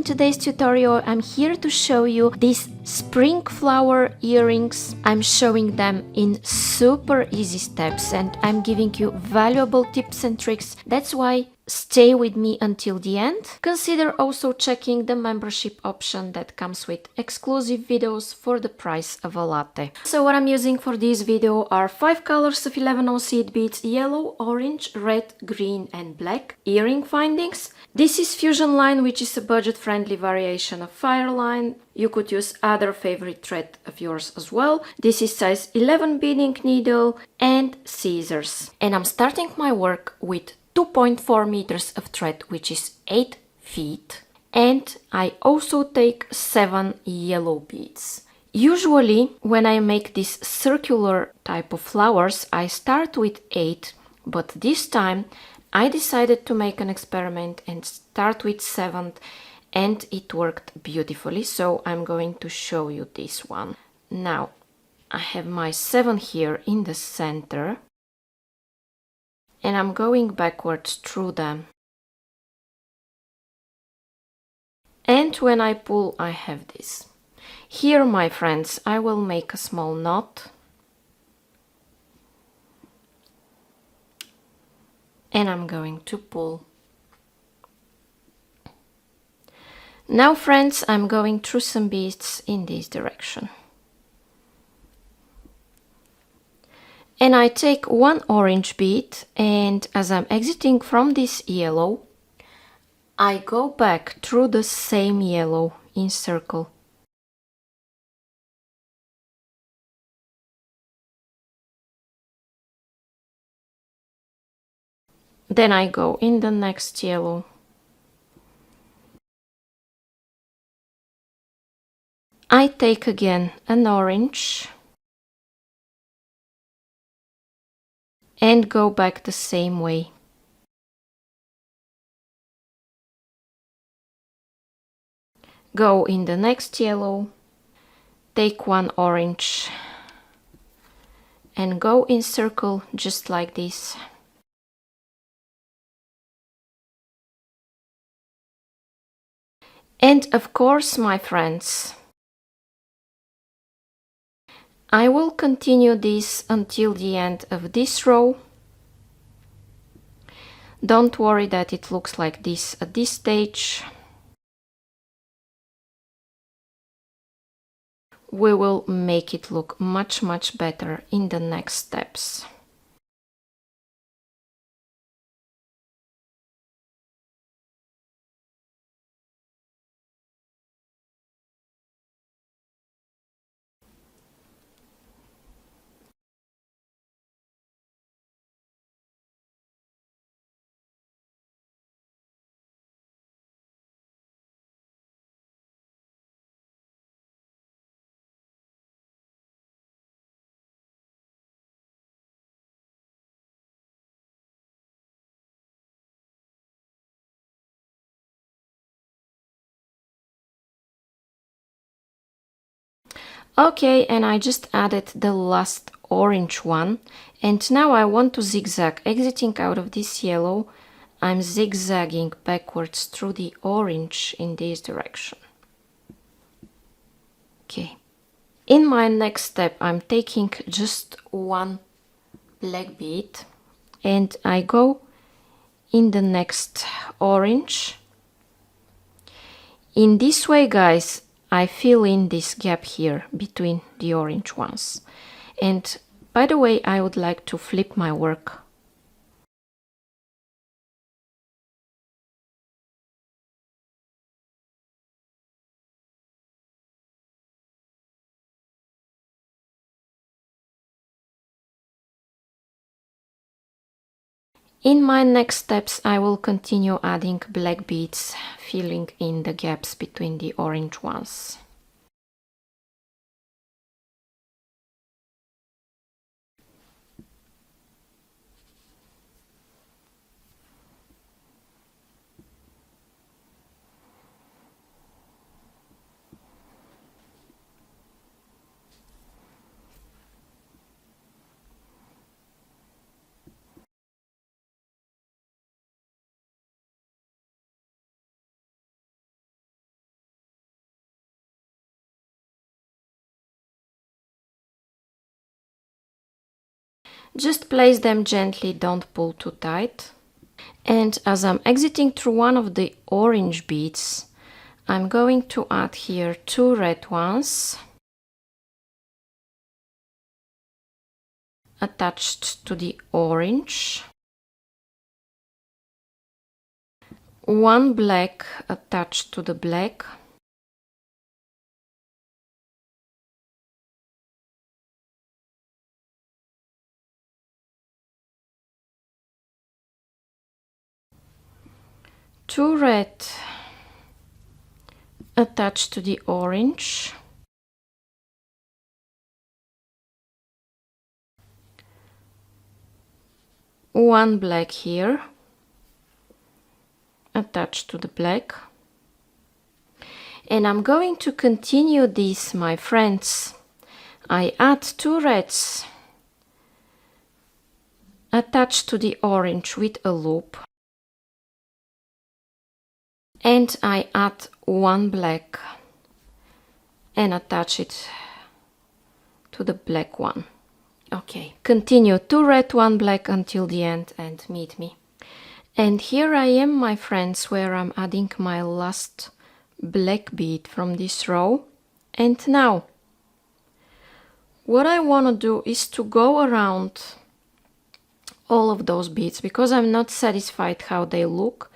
today's tutorial I'm here to show you these spring flower earrings. I'm showing them in super easy steps and I'm giving you valuable tips and tricks. That's why stay with me until the end. Consider also checking the membership option that comes with exclusive videos for the price of a latte. So what I'm using for this video are 5 colors of 11 seed beads: yellow, orange, red, green and black. Earring findings. This is Fusionline, which is a budget-friendly variation of Fireline. You could use other favorite thread of yours as well. This is size 11 beading needle and scissors. And I'm starting my work with 2.4 meters of thread, which is 8 feet. And I also take 7 yellow beads. Usually, when I make this circular type of flowers, I start with 8, but this time I decided to make an experiment and start with 7, and it worked beautifully, so I'm going to show you this one. Now, I have my 7 here in the center, and I'm going backwards through them. And when I pull, I have this. Here, my friends, I will make a small knot. And I'm going to pull. Now, friends, I'm going through some beads in this direction. And I take 1 orange bead, and as I'm exiting from this yellow, I go back through the same yellow in circle. Then I go in the next yellow. I take again an orange and go back the same way. Go in the next yellow, take 1 orange and go in circle just like this. And of course, my friends, I will continue this until the end of this row. Don't worry that it looks like this at this stage. We will make it look much better in the next steps. Okay, and I just added the last orange one, and now I want to zigzag. Exiting out of this yellow, I'm zigzagging backwards through the orange in this direction. Okay. In my next step, I'm taking just 1 black bead and I go in the next orange. In this way, guys, I fill in this gap here between the orange ones. And by the way, I would like to flip my work. In my next steps, I will continue adding black beads, filling in the gaps between the orange ones. Just place them gently, don't pull too tight. And as I'm exiting through one of the orange beads, I'm going to add here 2 red ones attached to the orange, 1 black attached to the black, two red attached to the orange, one black here attached to the black. And I'm going to continue this, my friends. I add 2 reds attached to the orange with a loop, and I add 1 black and attach it to the black one. Okay, continue 2 red, 1 black until the end and meet me. And here I am, my friends, where I'm adding my last black bead from this row. And now what I want to do is to go around all of those beads, because I'm not satisfied how they look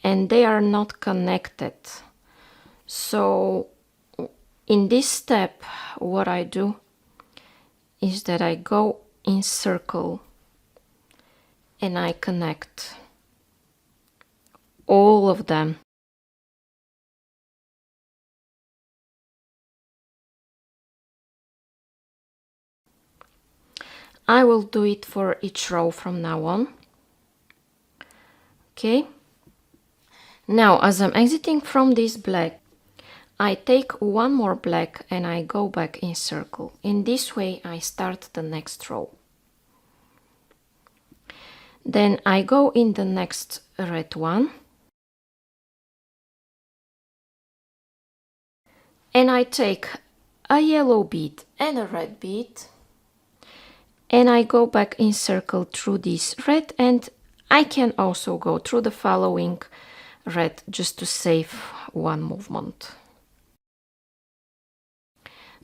and they are not connected. So in this step, what I do is that I go in circle and I connect all of them. I will do it for each row from now on. Okay. Now, as I'm exiting from this black, I take 1 more black and I go back in circle. In this way, I start the next row. Then I go in the next red one. And I take a yellow bead and a red bead. And I go back in circle through this red, and I can also go through the following red just to save one movement.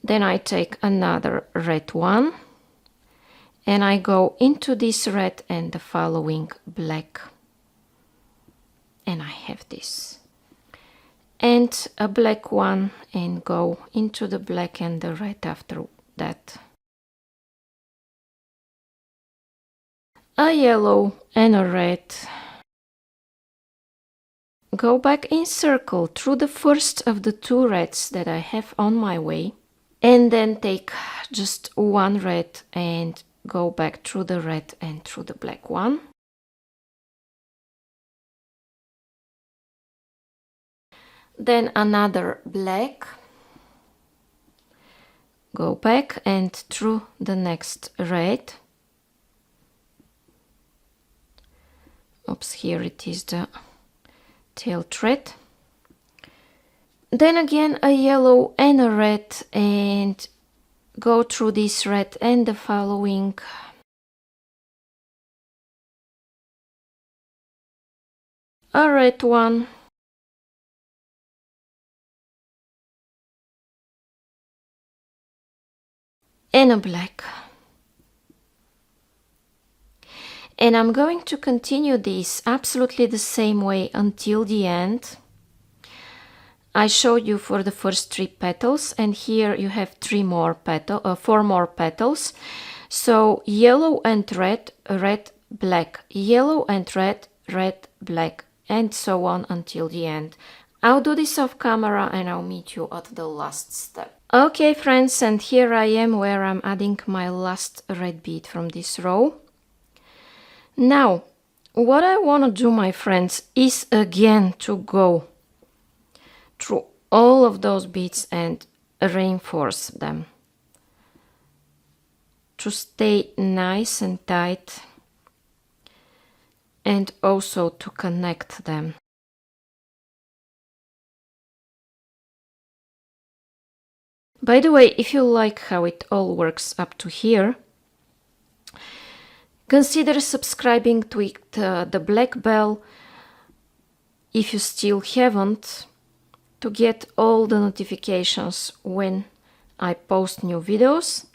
Then I take another red one and I go into this red and the following black, and I have this, and a black one and go into the black and the red after that, a yellow and a red, go back in circle through the first of the 2 reds that I have on my way, and then take just 1 red and go back through the red and through the black one. Then another black, go back and through the next red. Oops, here it is the tail thread. Then again a yellow and a red and go through this red and the following. A red one. And a black. And I'm going to continue this absolutely the same way until the end. I showed you for the first 3 petals, and here you have 4 more petals. So yellow and red, red, black, yellow and red, red, black, and so on until the end. I'll do this off camera and I'll meet you at the last step. Okay, friends, and here I am where I'm adding my last red bead from this row. Now, what I want to do, my friends, is again to go through all of those beads and reinforce them to stay nice and tight, and also to connect them. By the way, if you like how it all works up to here, Consider subscribing to the black bell if you still haven't, to get all the notifications when I post new videos.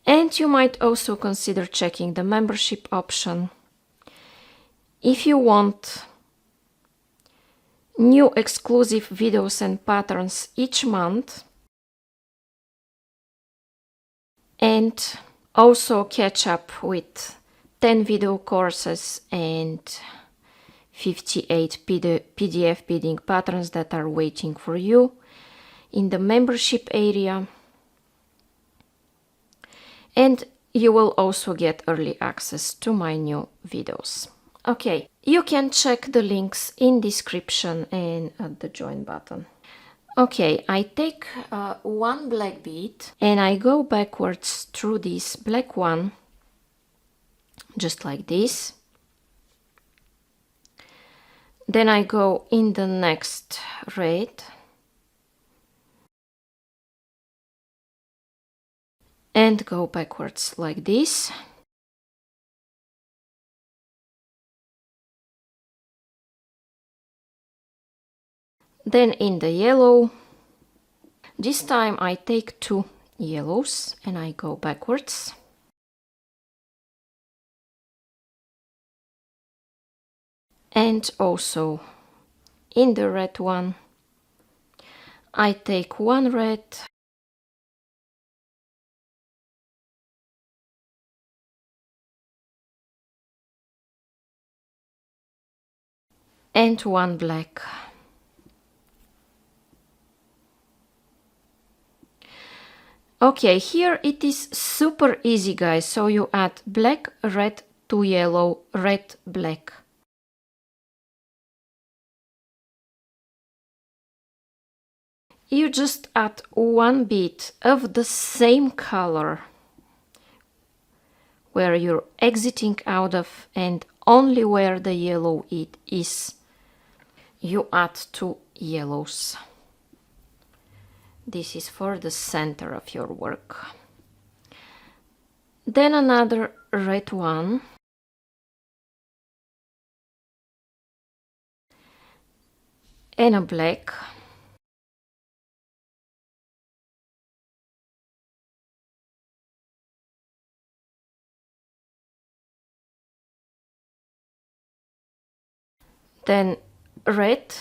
And you might also consider checking the membership option if you want new exclusive videos and patterns each month, and also catch up with 10 video courses and 58 PDF beading patterns that are waiting for you in the membership area. And you will also get early access to my new videos. Okay, you can check the links in description and at the join button. Okay, I take one black bead and I go backwards through this black one, just like this. Then I go in the next red and go backwards like this. Then in the yellow, this time I take 2 yellows and I go backwards. And also in the red one, I take 1 red and 1 black. Okay, here it is super easy, guys. So you add black, red, 2 yellow, red, black. You just add 1 bead of the same color where you're exiting out of, and only where the yellow it is, you add 2 yellows. This is for the center of your work. Then another red one. And a black. Then red.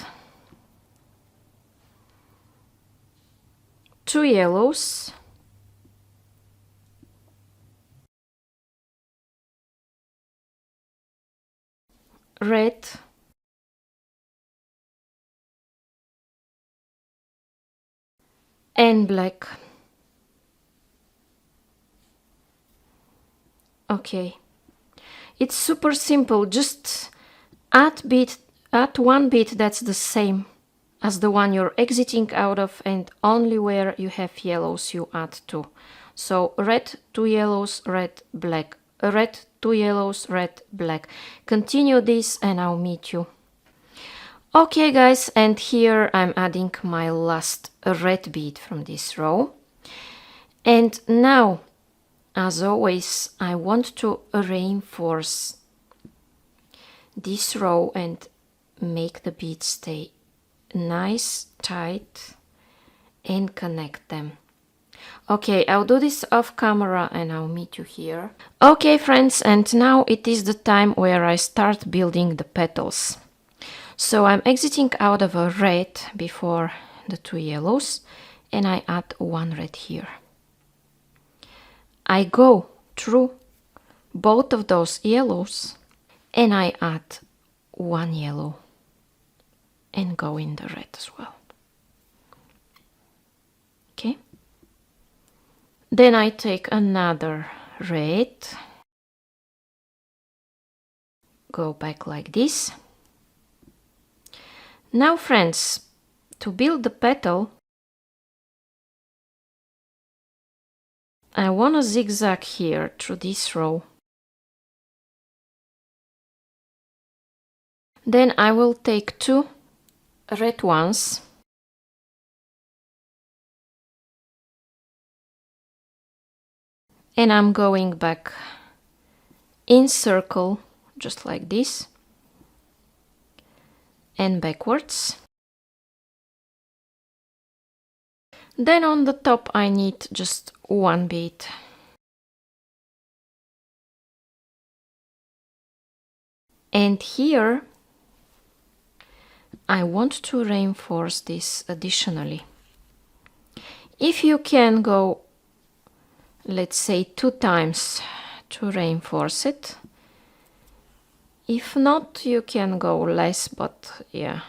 2 yellows. Red. And black. Okay. It's super simple. Just add 1 bead that's the same as the one you're exiting out of, and only where you have yellows you add 2. So red, 2 yellows, red, black, red, 2 yellows, red, black. Continue this and I'll meet you. Okay, guys, and here I'm adding my last red bead from this row. And now, as always, I want to reinforce this row and make the beads stay nice, tight, and connect them. Okay, I'll do this off camera and I'll meet you here. Okay, friends, and now it is the time where I start building the petals. So I'm exiting out of a red before the 2 yellows, and I add 1 red here. I go through both of those yellows and I add 1 yellow and go in the red as well. Okay. Then I take another red, go back like this. Now, friends, to build the petal, I want to zigzag here through this row. Then I will take 2 red ones and I'm going back in circle, just like this, and backwards. Then on the top I need just one bead. And here I want to reinforce this additionally. If you can go, let's say 2 times to reinforce it. If not, you can go less, but yeah,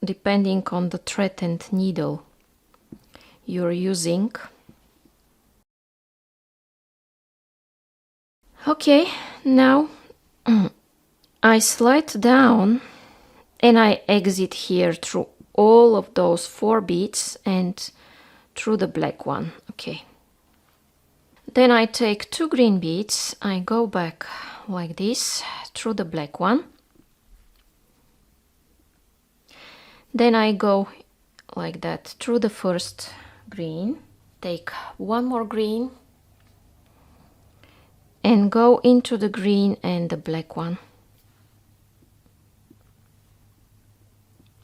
depending on the thread and needle you're using. Okay, now I slide down and I exit here through all of those 4 beads and through the black one. Okay. Then I take 2 green beads, I go back like this through the black one. Then I go like that through the first green, take 1 more green and go into the green and the black one.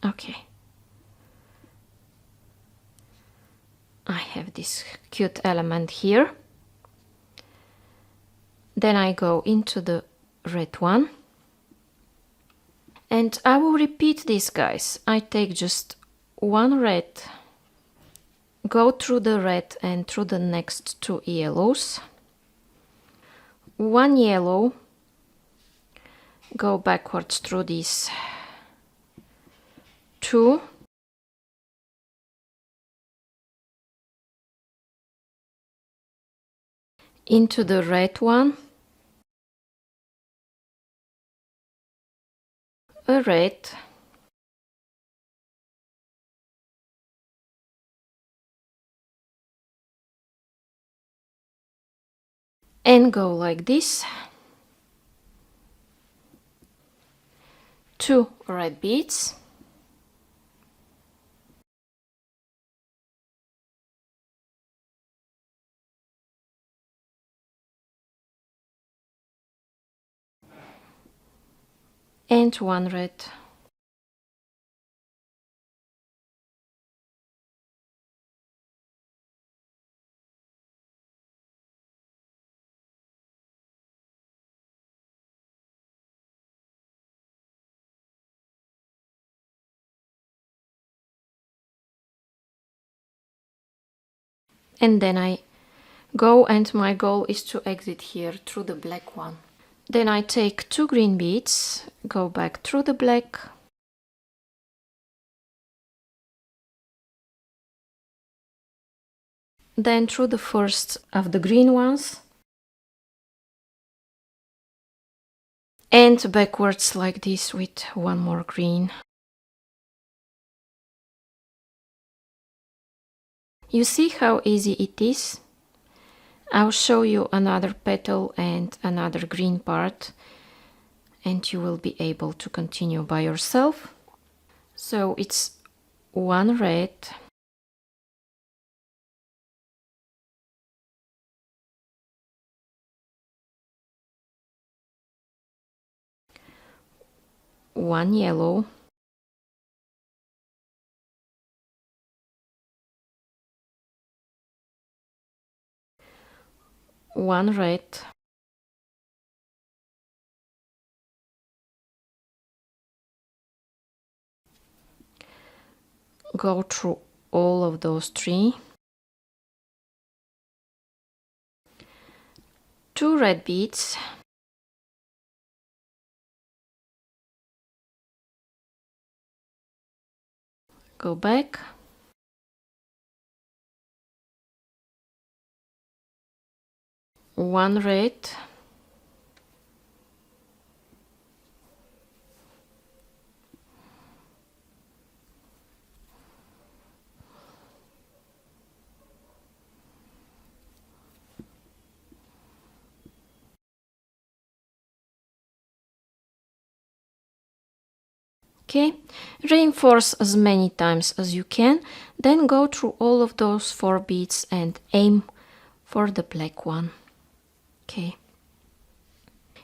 Okay. I have this cute element here. Then I go into the red one. And I will repeat this, guys. I take just 1 red, go through the red and through the next 2 yellows. 1 yellow, go backwards through these 2. Into the red one. A red. And go like this. 2 red beads. And 1 red. And then I go, and my goal is to exit here through the black one. Then I take 2 green beads, go back through the black, then through the first of the green ones, and backwards like this with 1 more green. You see how easy it is? I'll show you another petal and another green part, and you will be able to continue by yourself. So it's 1 red, 1 yellow, 1 red, 1 go through all of those 3, 2 red beads, go back, 1 red, okay, reinforce as many times as you can, then go through all of those 4 beads and aim for the black one. Okay.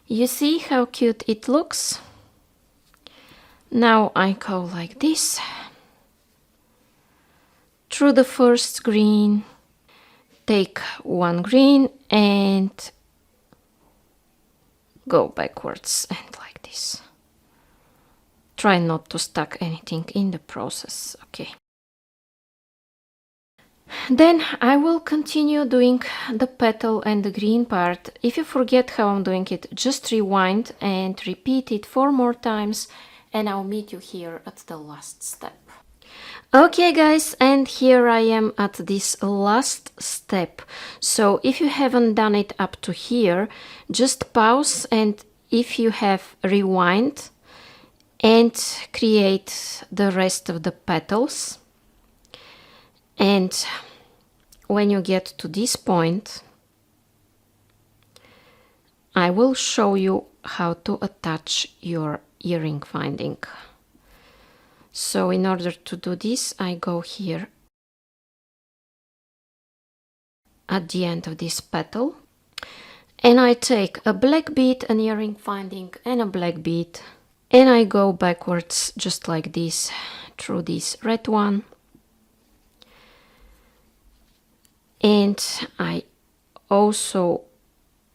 You see how cute it looks? Now I go like this, through the first green, take one green and go backwards and like this. Try not to stuck anything in the process, okay. Then I will continue doing the petal and the green part. If you forget how I'm doing it, just rewind and repeat it 4 more times and I'll meet you here at the last step. Okay guys, and here I am at this last step. So if you haven't done it up to here, just pause, and if you have, rewind and create the rest of the petals. And when you get to this point, I will show you how to attach your earring finding. So in order to do this, I go here at the end of this petal and I take a black bead, an earring finding and a black bead, and I go backwards just like this through this red one, and I also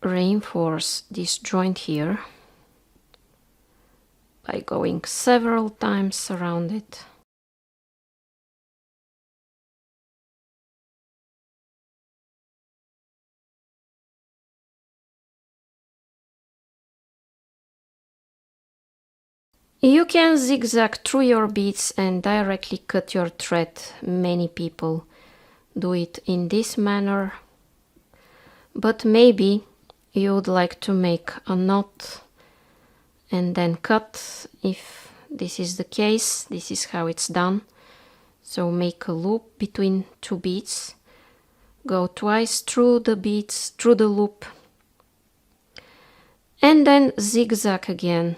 reinforce this joint here by going several times around it. You can zigzag through your beads and directly cut your thread. Many people do it in this manner, but maybe you would like to make a knot and then cut. If this is the case, this is how it's done. So make a loop between 2 beads, go twice through the beads, through the loop, and then zigzag again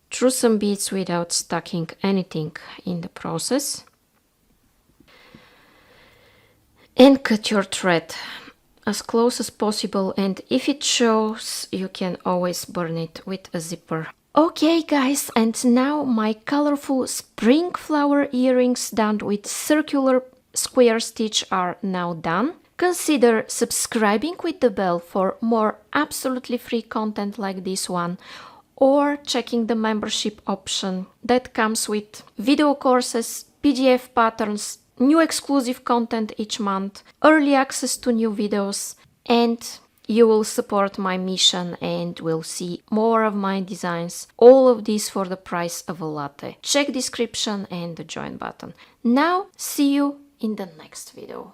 through some beads without stacking anything in the process, and cut your thread as close as possible, and if it shows, you can always burn it with a zipper. Okay guys, and now my colorful spring flower earrings done with circular square stitch are now done. Consider subscribing with the bell for more absolutely free content like this one, or checking the membership option that comes with video courses, PDF patterns, new exclusive content each month, early access to new videos, and you will support my mission and will see more of my designs. All of this for the price of a latte. Check description and the join button. Now see you in the next video.